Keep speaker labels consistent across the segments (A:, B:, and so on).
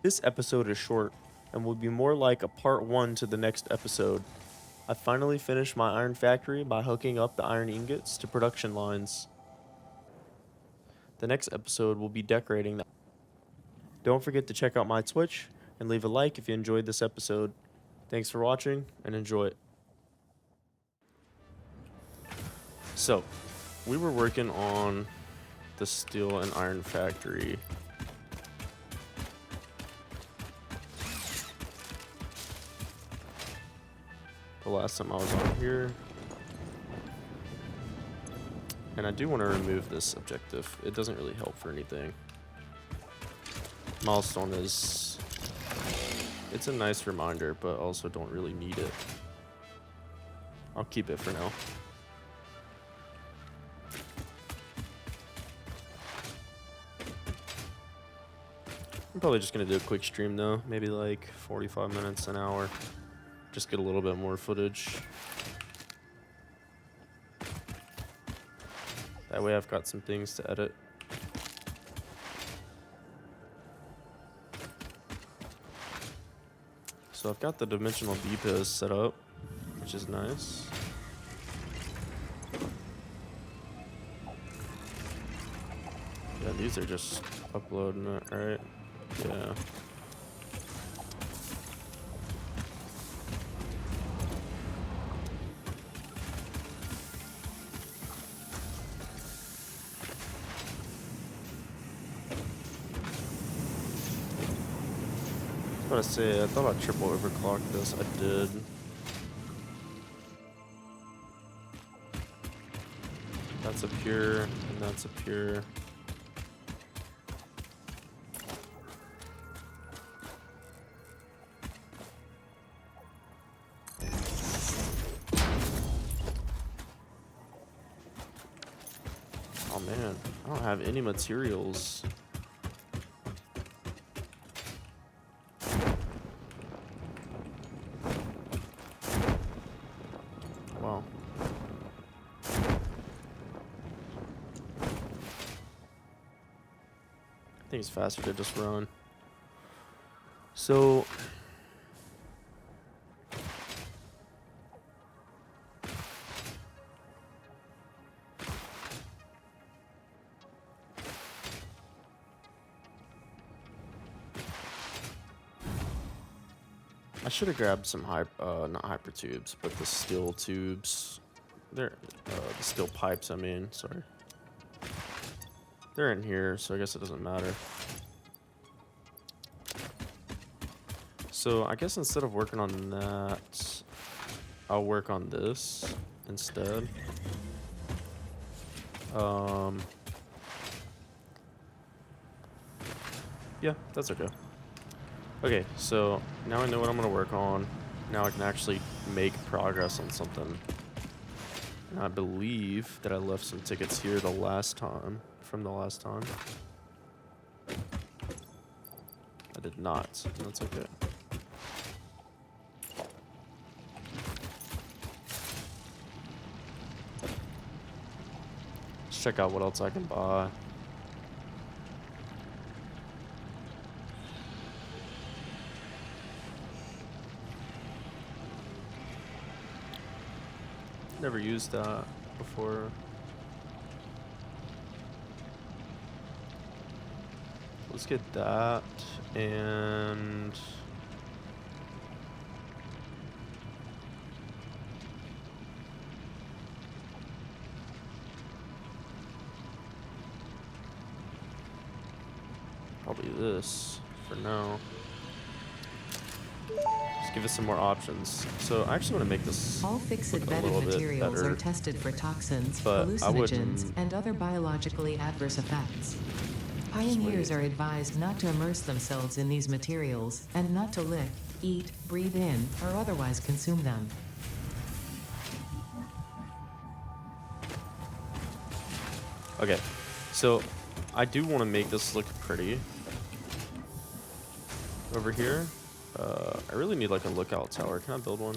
A: This episode is short and will be more like a part 1 to the next episode. I finally finished my iron factory by hooking up the iron ingots to production lines. The next episode will be decorating the. Don't forget to check out my Twitch and leave a like if you enjoyed this episode. Thanks for watching and enjoy it. So, we were working on the steel and iron factory. The last time I was on here. And I do want to remove this objective. It doesn't really help for anything. Milestone is... It's a nice reminder, but also don't really need it. I'll keep it for now. I'm probably just going to do a quick stream though. Maybe like 45 minutes, an hour. Just get a little bit more footage. That way I've got some things to edit. So I've got the dimensional depots set up, which is nice. Yeah, these are just uploading it, right? Yeah. I was about to say, I thought I triple overclocked this. I did. That's a pure, and that's a pure. Oh man, I don't have any materials. Wow. I think it's faster to just run. So I should have grabbed some not hyper tubes, but the steel tubes. They're the steel pipes. I mean, sorry. They're in here, so I guess it doesn't matter. So I guess instead of working on that, I'll work on this instead. Yeah, that's okay. Okay, so now I know what I'm gonna work on. Now I can actually make progress on something. And I believe that I left some tickets here the last time, from the last time. I did not, that's okay. Let's check out what else I can buy. Never used that before. Let's get that and probably this for now. Just give us some more options. So I actually want to make this
B: all fixed
A: look a
B: vetted
A: little bit
B: materials
A: better,
B: are tested for toxins,
A: but I
B: hallucinogens,
A: wouldn't.
B: and other biologically adverse effects. Pioneers
A: Sweet.
B: are advised not to immerse themselves in these materials, and not to lick, eat, breathe in, or otherwise consume them.
A: Okay, so I do want to make this look pretty over here. I really need like a lookout tower. Can I build one?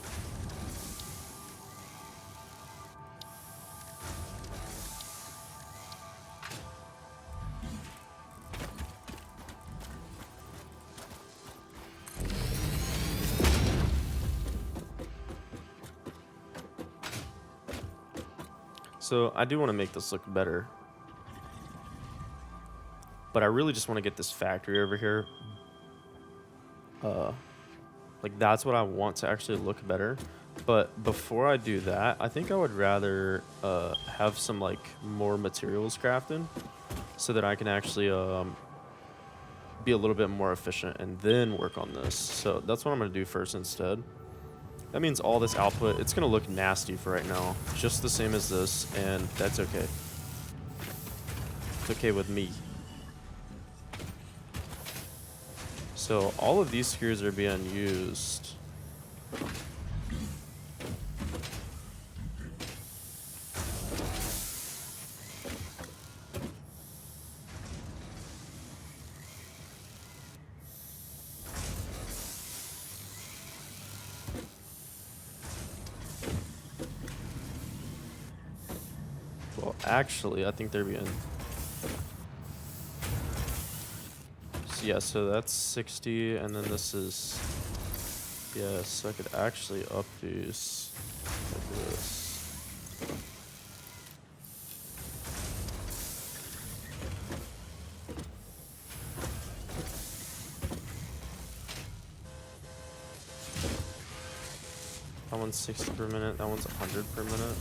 A: So I do want to make this look better, but I really just want to get this factory over here. Uh, like that's what I want to actually look better. But before I do that, I think I would rather have some like more materials crafted so that I can actually be a little bit more efficient and then work on this. So that's what I'm going to do first instead. That means all this output, it's going to look nasty for right now, just the same as this, and that's okay. It's okay with me. So all of these screws are being used. Well, actually, I think they're being... So yeah, so that's 60, and then this is... Yeah, so I could actually up these like this. That one's 60 per minute, that one's 100 per minute.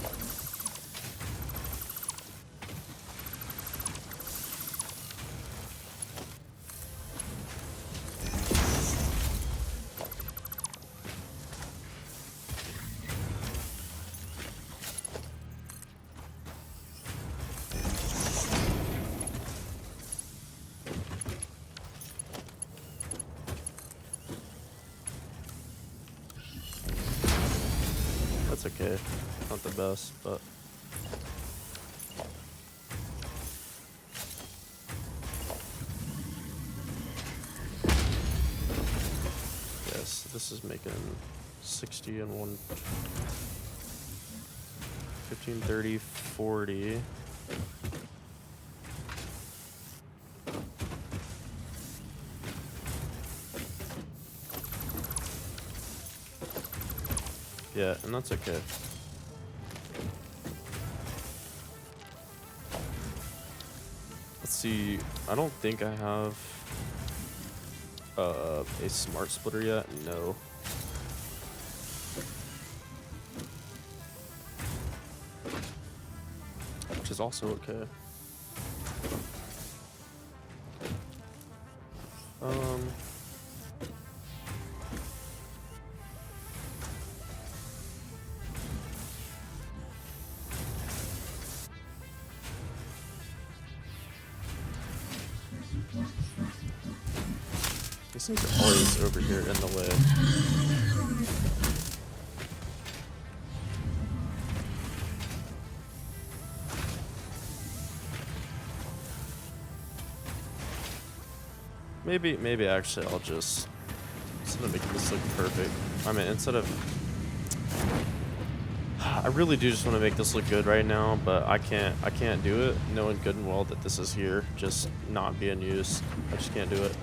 A: That's okay. Not the best, but... Yes, this is making 60 and 1... 15, 30, 40... Yeah, and that's okay. Let's see, I don't think I have a smart splitter yet. No. Which is also okay. These things are always over here in the way. Maybe actually I'll just, instead of making this look perfect, I mean, instead of, I really do just want to make this look good right now, but I can't do it knowing good and well that this is here, just not being used. I just can't do it.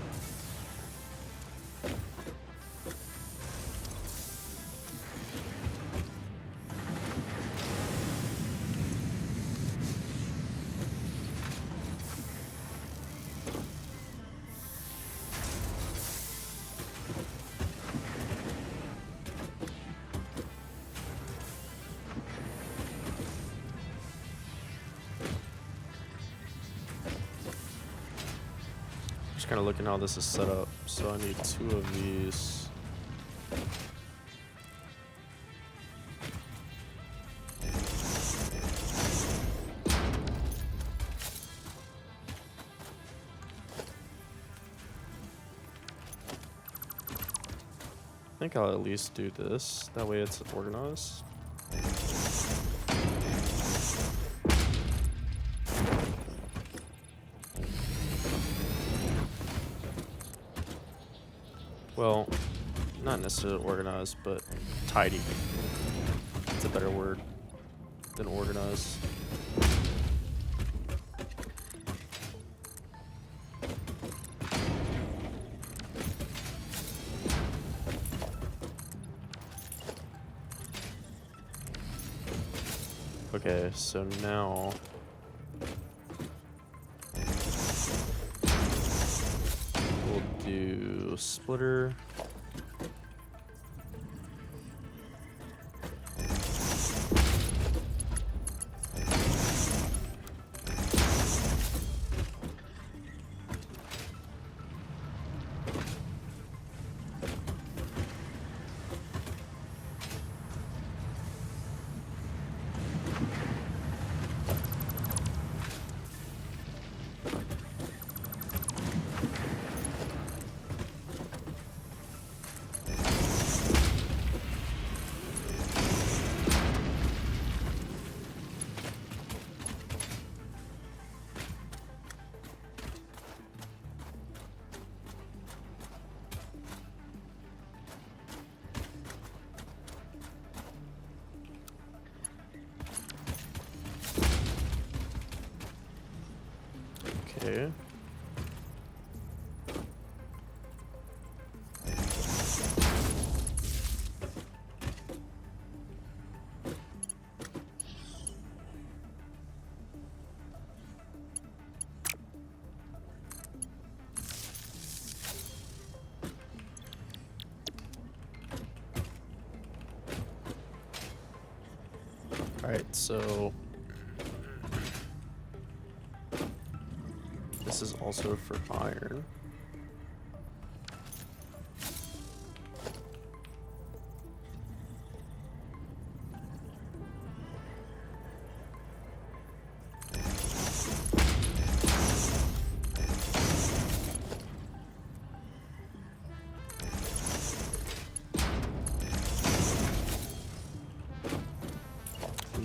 A: Just kind of looking how this is set up. So I need 2 of these. I think I'll at least do this. That way it's organized. Well, not necessarily organized, but tidy. It's a better word than organized. Okay, so now we'll do splitter. Okay. Alright, so this is also for iron.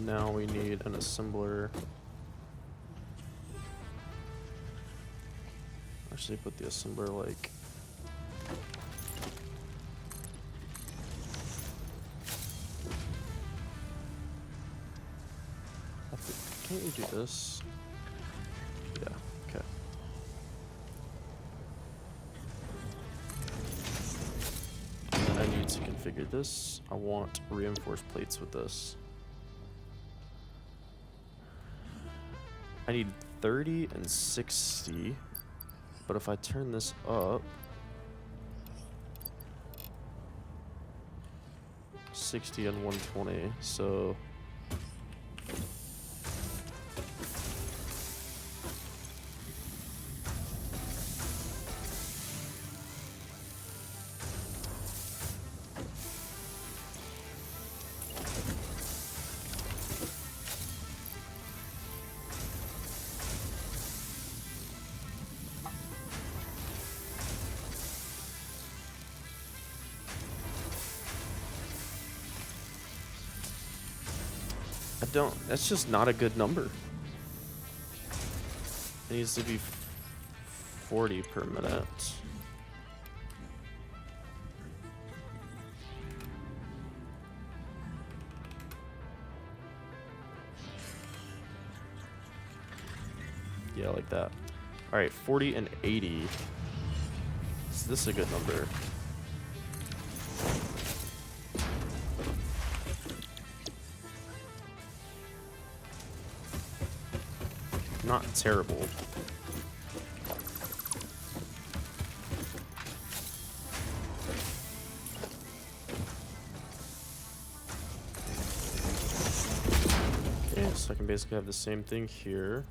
A: Now we need an assembler. Actually, put the assembler like can't you do this? Yeah, okay. And I need to configure this. I want reinforced plates with this. I need 30 and 60, but if I turn this up, 60 and 120, so that's just not a good number. It needs to be 40 per minute. Yeah, like that. All right, 40 and 80. Is this a good number? Not terrible. Okay, so I can basically have the same thing here.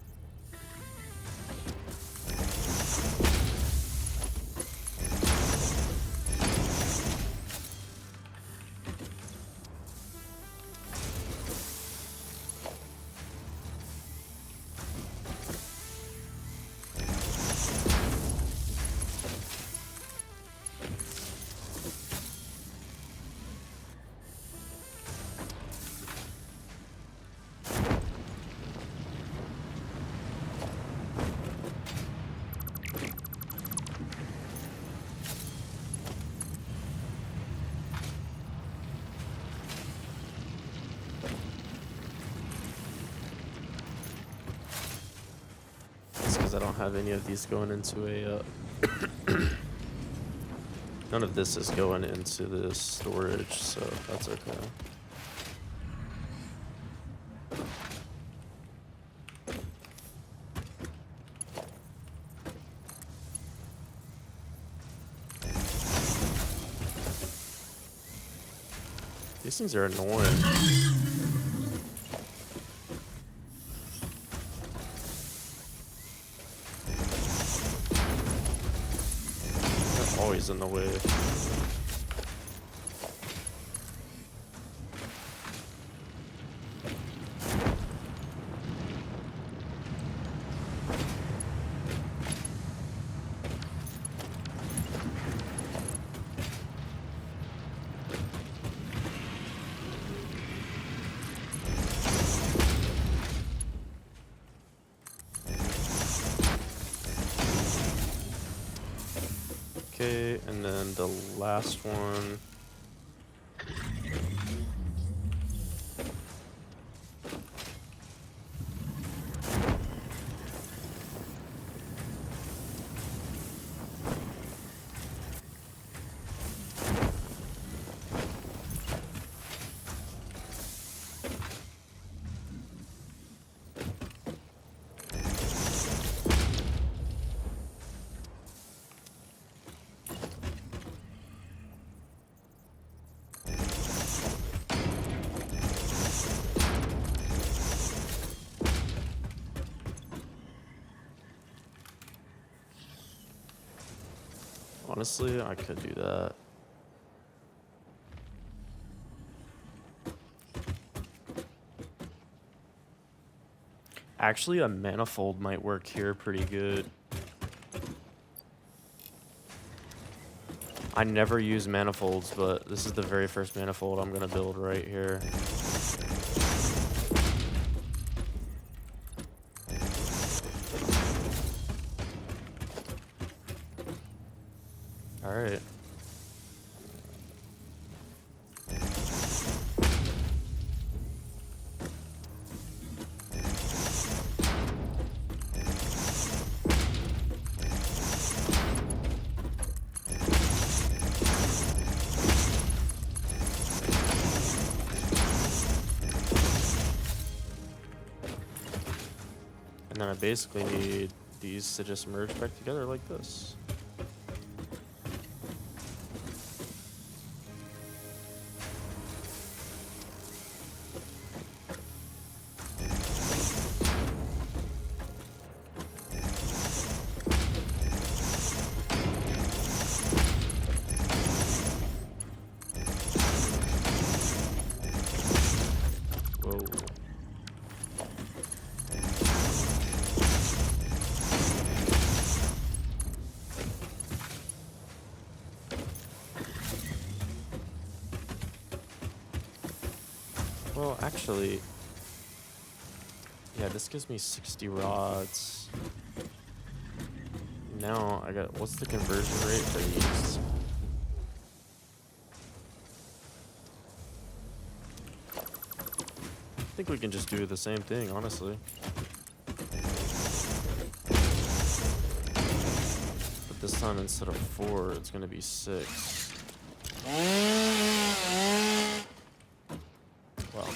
A: Because I don't have any of these going into a none of this is going into this storage, so that's okay. These things are annoying. They're always in the way. Okay, and then the last one. Honestly, I could do that. Actually, a manifold might work here pretty good. I never use manifolds, but this is the very first manifold I'm gonna build right here. All right. And then I basically need these to just merge back together like this. Whoa. Well, actually, yeah, this gives me 60 rods. Now I got, what's the conversion rate for these? I think we can just do the same thing, honestly. But this time instead of 4, it's gonna be 6. Well.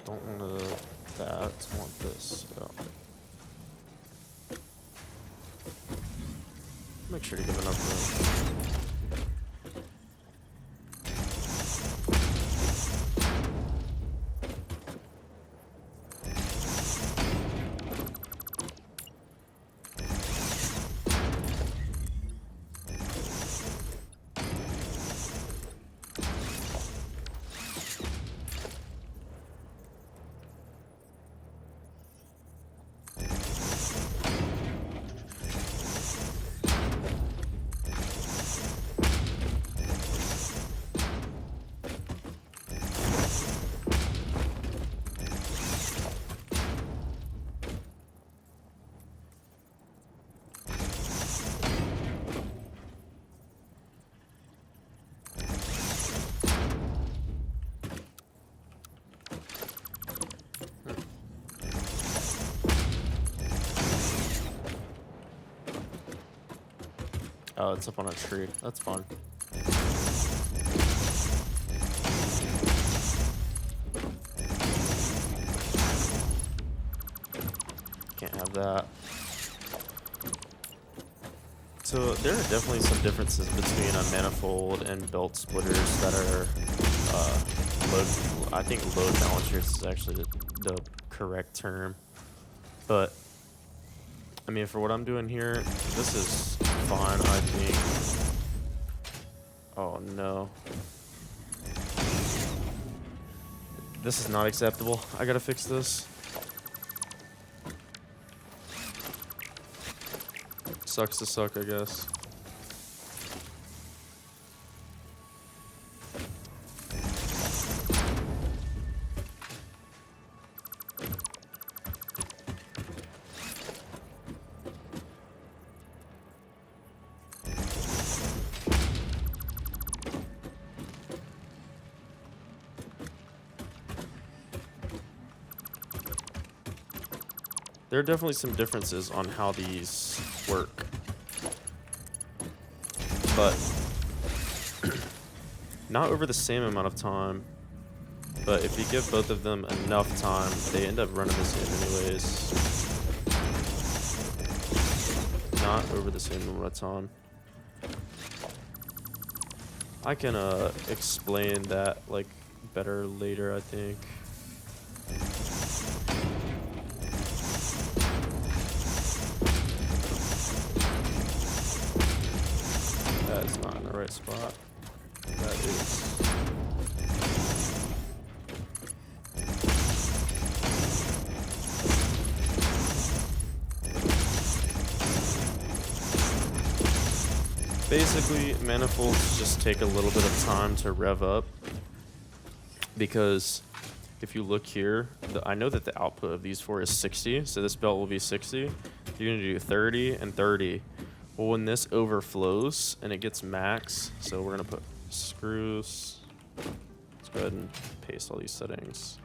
A: Don't want that, want this. Yeah. Make sure to give enough room. Oh, it's up on a tree. That's fun. Can't have that. So there are definitely some differences between a manifold and belt splitters that are load. I think load balancers is actually the correct term. But I mean, for what I'm doing here, this is fine. I think. Oh no, this is not acceptable. I gotta fix this. Sucks to suck, I guess. There are definitely some differences on how these work, but not over the same amount of time. But if you give both of them enough time, they end up running the same anyways. Not over the same amount of time. I can explain that like better later, I think. That is not in the right spot. That is. Basically, manifolds just take a little bit of time to rev up because if you look here, I know that the output of these four is 60, so this belt will be 60. You're going to do 30 and 30. Well, when this overflows and it gets max, so we're going to put screws. Let's go ahead and paste all these settings.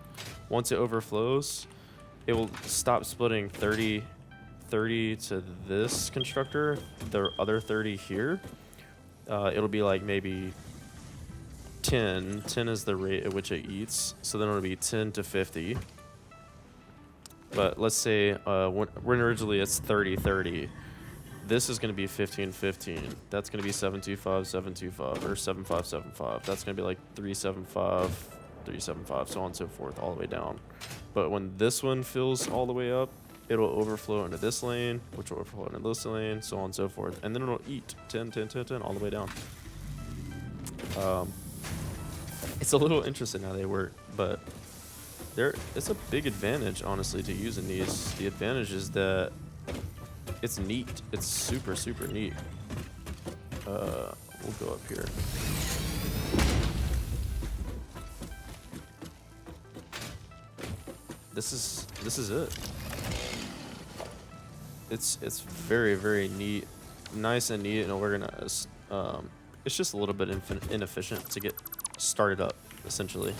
A: Once it overflows, it will stop splitting 30 to this constructor, the other 30 here. It'll be like maybe 10 is the rate at which it eats, so then it'll be 10 to 50. But let's say when originally it's 30, this is going to be 15. That's going to be 725 or 7575. That's going to be like 375, so on and so forth, all the way down. But when this one fills all the way up, it'll overflow into this lane, which will overflow into this lane, so on and so forth. And then it'll eat 10, all the way down. It's a little interesting how they work, but it's a big advantage, honestly, to using these. The advantage is that it's neat. It's super, super neat. We'll go up here. This is it. It's very, very neat, nice and neat and organized. It's just a little bit inefficient to get started up, essentially.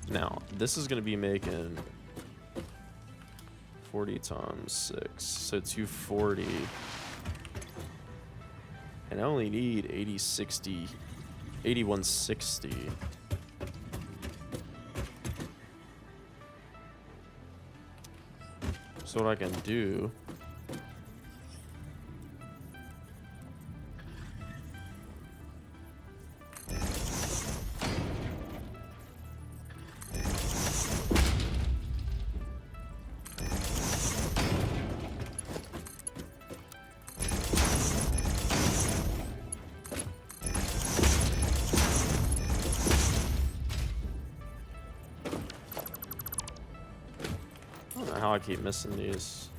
A: Now, this is going to be making 40 times 6, so 240. And I only need 8160. So what I can do how I keep missing these.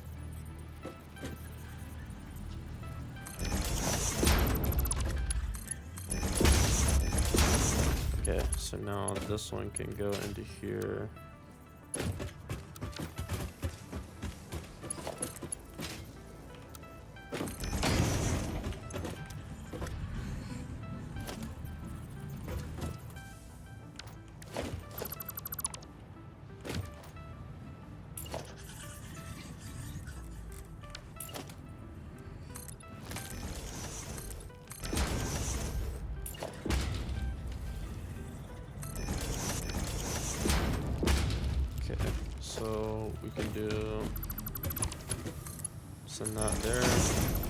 A: Okay, so now this one can go into here. So we can do send that there.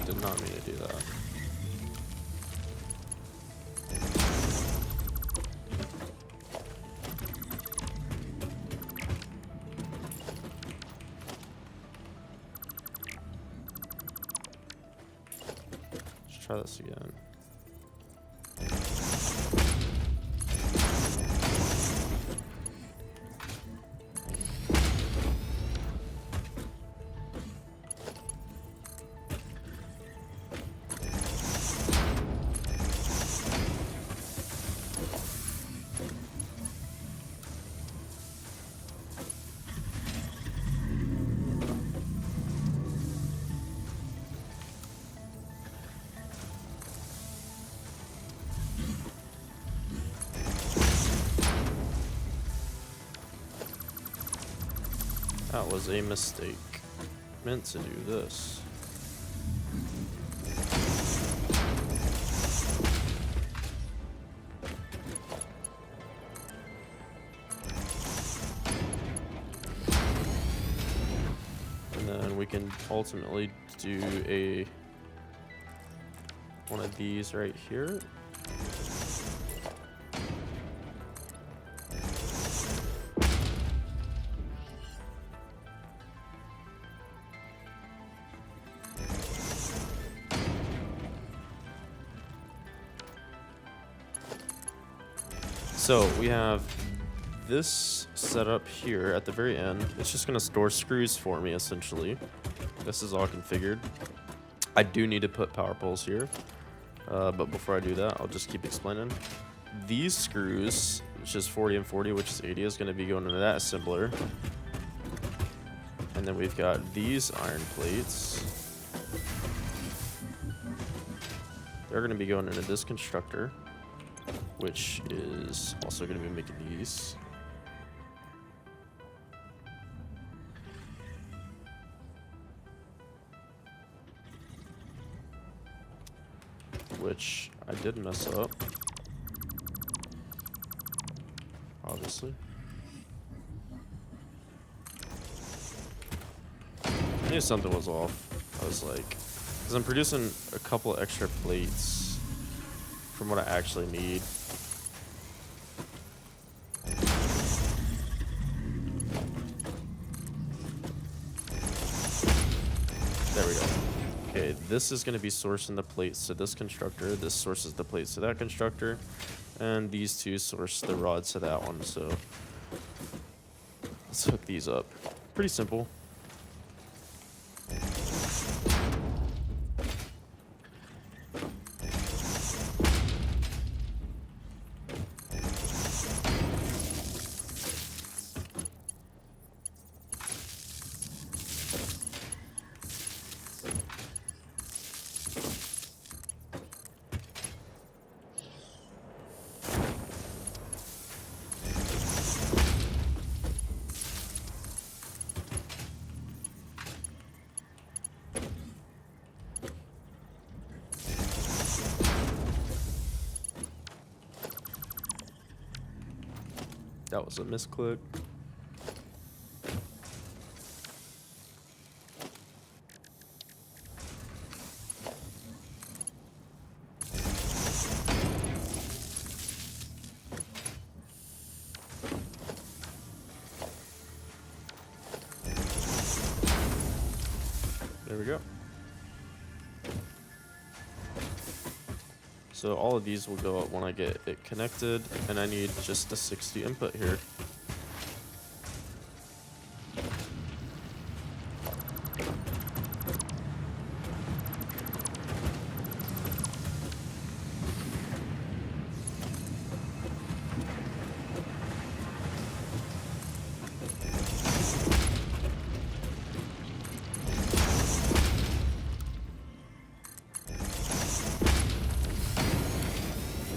A: Did not mean to do that. Let's try this again. That was a mistake. Meant to do this. And then we can ultimately do one of these right here. So we have this set up here at the very end. It's just gonna store screws for me, essentially. This is all configured. I do need to put power poles here, but before I do that, I'll just keep explaining. These screws, which is 40 and 40, which is 80, is gonna be going into that assembler. And then we've got these iron plates. They're gonna be going into this constructor, which is also going to be making these. Which I did mess up, obviously. I knew something was off. I was like, because I'm producing a couple extra plates from what I actually need. There we go. Okay, this is going to be sourcing the plates to this constructor. This sources the plates to that constructor. And these two source the rods to that one. So let's hook these up. Pretty simple. That was a misclick. There we go. So all of these will go up when I get it connected, and I need just a 60 input here.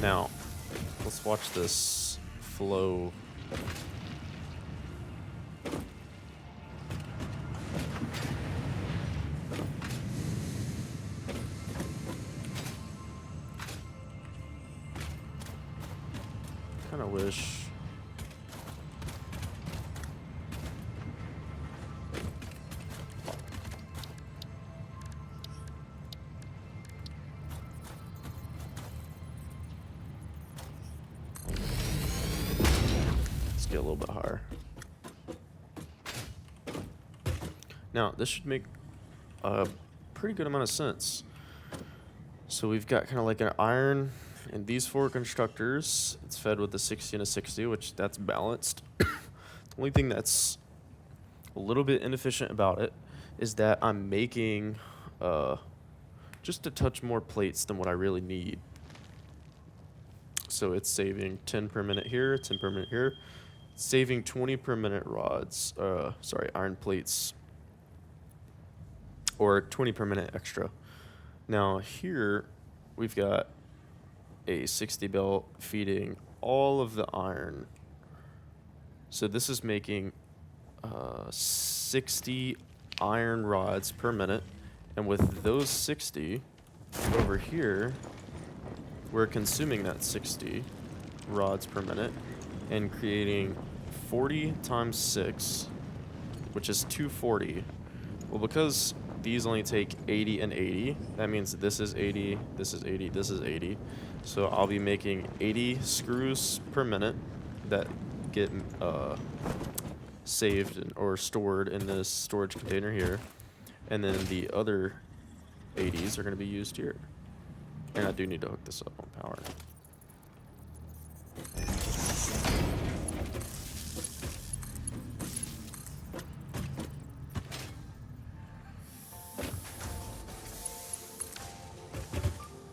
A: Now, let's watch this flow. Kind of wish get a little bit higher. Now, this should make a pretty good amount of sense. So we've got kind of like an iron and these 4 constructors. It's fed with a 60 and a 60, which that's balanced. The only thing that's a little bit inefficient about it is that I'm making just a touch more plates than what I really need. So it's saving 10 per minute here, 10 per minute here, saving 20 per minute rods, iron plates, or 20 per minute extra. Now here we've got a 60 belt feeding all of the iron. So this is making 60 iron rods per minute. And with those 60 over here, we're consuming that 60 rods per minute and creating 40 times 6, which is 240. Well, because these only take 80 and 80, that means this is 80, this is 80, this is 80. So I'll be making 80 screws per minute that get saved or stored in this storage container here. And then the other 80s are going to be used here. And I do need to hook this up on power.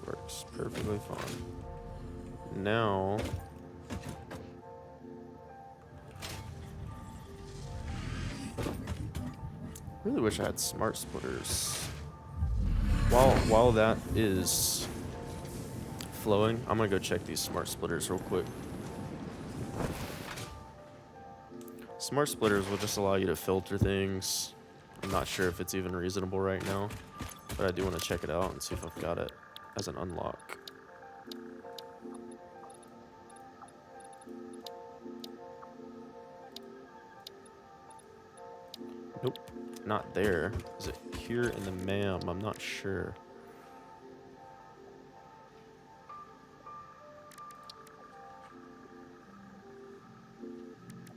A: Works perfectly fine. Now, really wish I had smart splitters. While that is flowing, I'm gonna go check these smart splitters real quick. Smart splitters will just allow you to filter things. I'm not sure if it's even reasonable right now, but I do want to check it out and see if I've got it as an unlock. Nope, not there. Is it here in the MAM? I'm not sure.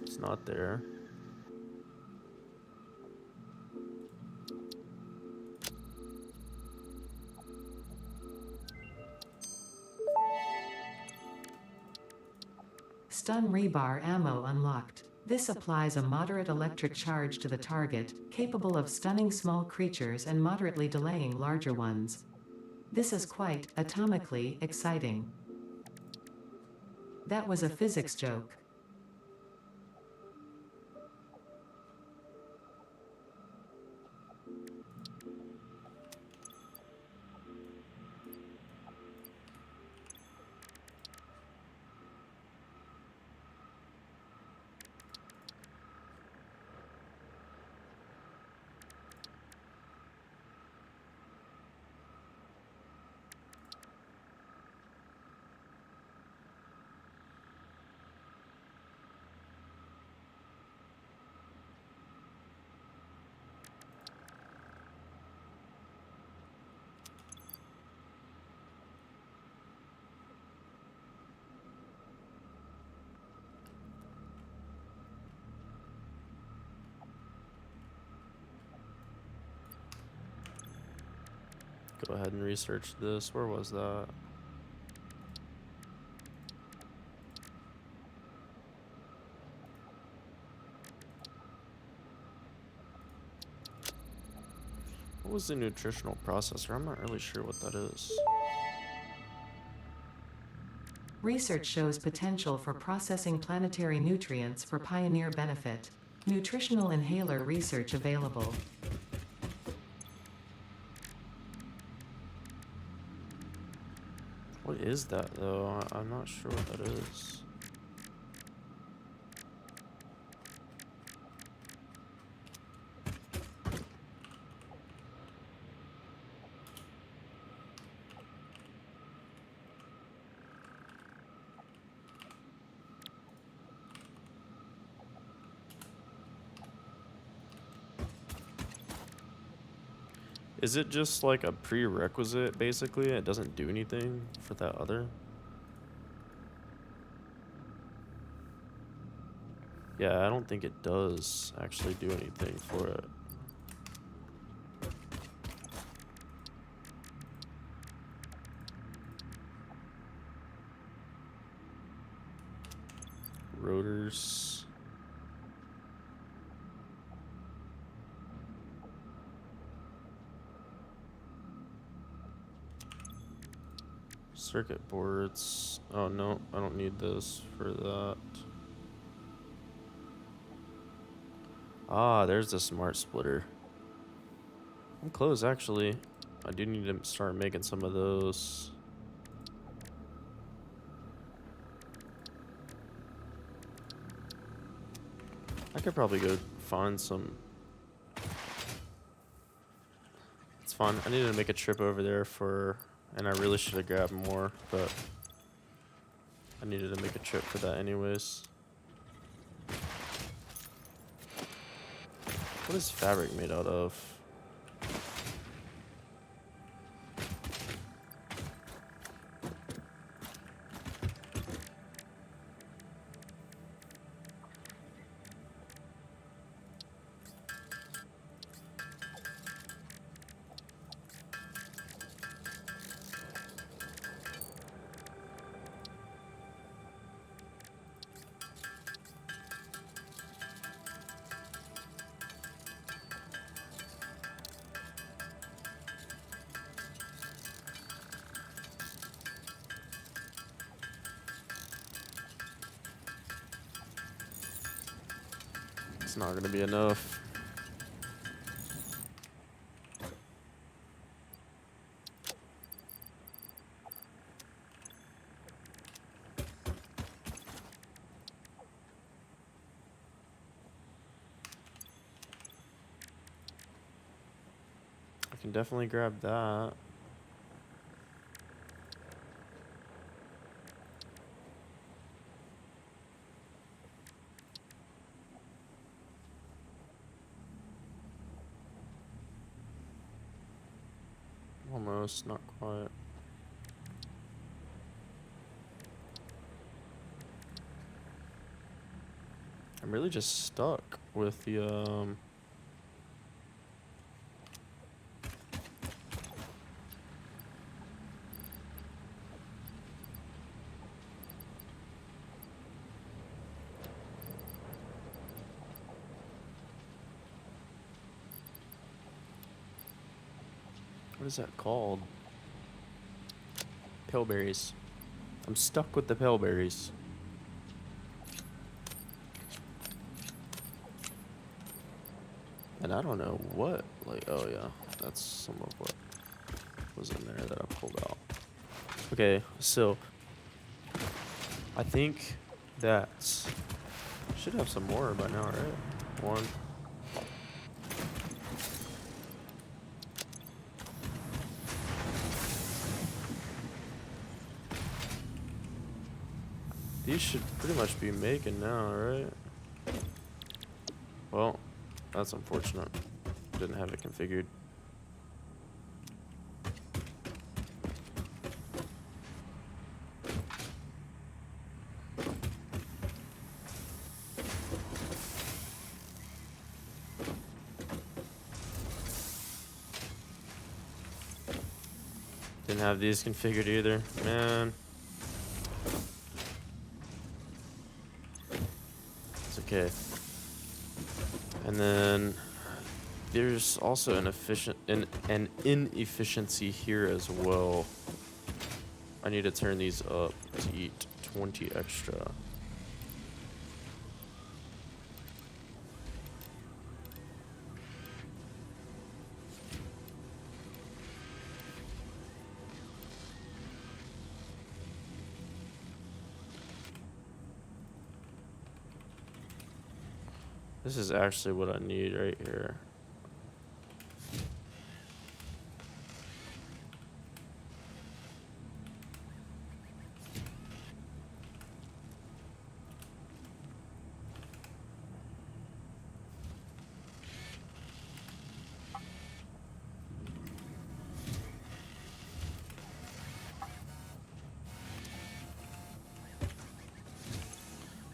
A: It's not there.
B: Stun rebar ammo unlocked. This applies a moderate electric charge to the target, capable of stunning small creatures and moderately delaying larger ones. This is quite atomically exciting. That was a physics joke.
A: Go ahead and research this. Where was that? What was the nutritional processor? I'm not really sure what that is.
B: Research shows potential for processing planetary nutrients for pioneer benefit. Nutritional inhaler research available.
A: What is that, though? I'm not sure what that is. Is it just like a prerequisite, basically? It doesn't do anything for that other? Yeah, I don't think it does actually do anything for it. Rotors. Circuit boards. Oh no, I don't need this for that. Ah, there's the smart splitter. I'm close actually. I do need to start making some of those. I could probably go find some. It's fun. I needed to make a trip over there for, and I really should have grabbed more, but I needed to make a trip for that anyways. What is fabric made out of? It's not gonna be enough. I can definitely grab that. Almost, not quite. I'm really just stuck with the what is that called? Pillberries. I'm stuck with the pillberries. And I don't know what, like, oh yeah, that's some of what was in there that I pulled out. Okay, so I think that should have some more by now, right? One. These should pretty much be making now, right? Well, that's unfortunate. Didn't have it configured. Didn't have these configured either, man. It's okay. And then there's also an inefficiency here as well. I need to turn these up to eat 20 extra. This is actually what I need right here.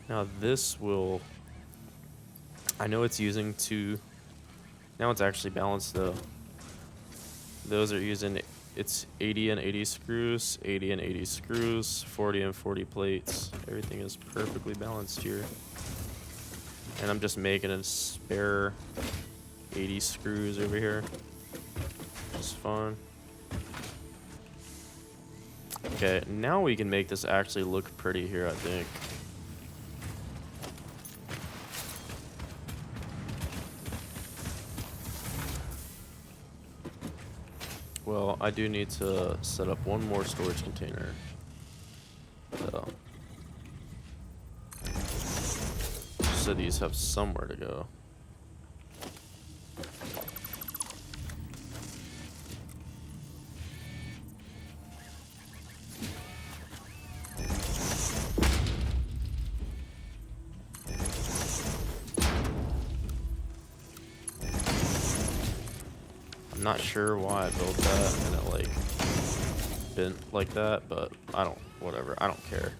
A: Now this will I know it's using two. Now it's actually balanced though. Those are using, it's 80 and 80 screws, 80 and 80 screws, 40 and 40 plates. Everything is perfectly balanced here. And I'm just making a spare 80 screws over here. Just fun. Okay, now we can make this actually look pretty here, I think. Well, I do need to set up one more storage container. So these have somewhere to go. I'm not sure why I built that and it like bent like that, but whatever, I don't care.